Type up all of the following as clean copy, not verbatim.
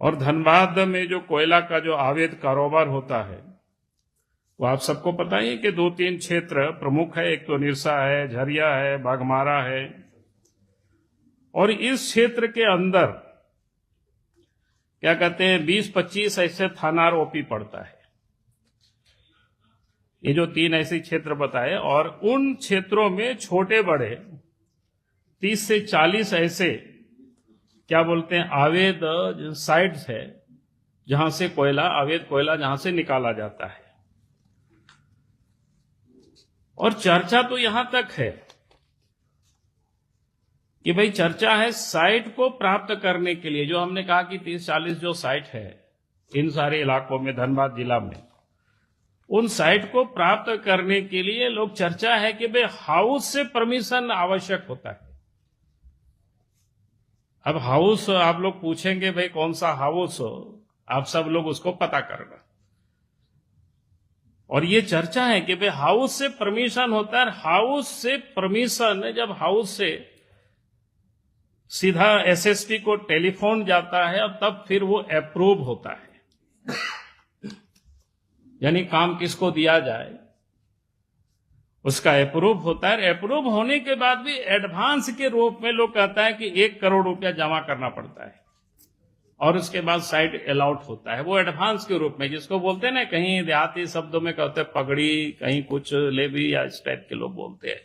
और धनबाद में जो कोयला का जो अवैध कारोबार होता है वो आप सबको पता ही है कि 2-3 क्षेत्र प्रमुख है। एक तो निरसा है, झरिया है, बाघमारा है। और इस क्षेत्र के अंदर क्या कहते हैं 20-25 ऐसे थाना ओपी पड़ता है। ये जो 3 ऐसे क्षेत्र बताए, और उन क्षेत्रों में छोटे बड़े 30 से 40 ऐसे क्या बोलते हैं अवैध साइट्स है जहां से कोयला, अवैध कोयला जहां से निकाला जाता है। और चर्चा तो यहां तक है कि भाई चर्चा है साइट को प्राप्त करने के लिए, जो हमने कहा कि 30-40 जो साइट है इन सारे इलाकों में धनबाद जिला में, उन साइट को प्राप्त करने के लिए लोग चर्चा है कि भाई हाउस से परमिशन आवश्यक होता है। अब हाउस आप लोग पूछेंगे भाई कौन सा हाउस, आप सब लोग उसको पता करना। और ये चर्चा है कि भाई हाउस से परमिशन होता है। हाउस से परमिशन, जब हाउस से सीधा एसएसपी को टेलीफोन जाता है और तब फिर वो अप्रूव होता है। यानी काम किसको दिया जाए उसका अप्रूव होता है। अप्रूव होने के बाद भी एडवांस के रूप में लोग कहता है कि 1 करोड़ रुपया जमा करना पड़ता है और उसके बाद साइट अलॉट होता है। वो एडवांस के रूप में, जिसको बोलते हैं ना, कहीं देहाती शब्दों में कहते हैं पगड़ी, कहीं कुछ लेवी या इस टाइप के लोग बोलते हैं,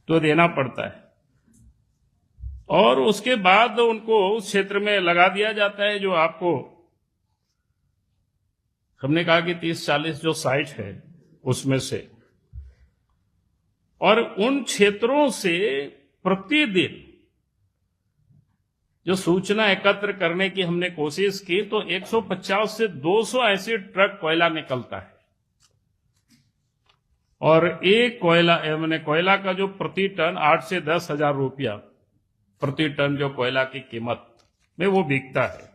तो देना पड़ता है। और उसके बाद उनको उस क्षेत्र में लगा दिया जाता है। जो आपको हमने कहा कि 30-40 जो साइट है उसमें से, और उन क्षेत्रों से प्रतिदिन जो सूचना एकत्र करने की हमने कोशिश की, तो 150 से 200 ऐसे ट्रक कोयला निकलता है। और एक कोयला का जो प्रति टन 8 से 10 हजार रुपया प्रति टन जो कोयला की कीमत में वो बिकता है।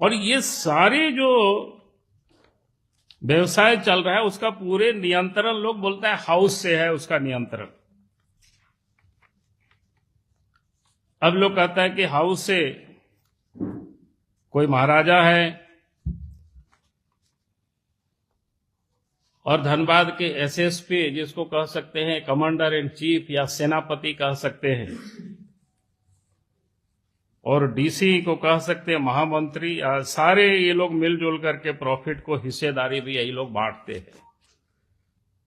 और ये सारे जो व्यवसाय चल रहा है उसका पूरे नियंत्रण, लोग बोलते हैं हाउस से है उसका नियंत्रण। अब लोग कहता है कि हाउस से कोई महाराजा है, और धनबाद के एसएसपी, जिसको कह सकते हैं कमांडर इन चीफ या सेनापति कह सकते हैं, और डीसी को कह सकते हैं महामंत्री, सारे ये लोग मिलजुल करके प्रॉफिट को हिस्सेदारी भी यही लोग बांटते हैं।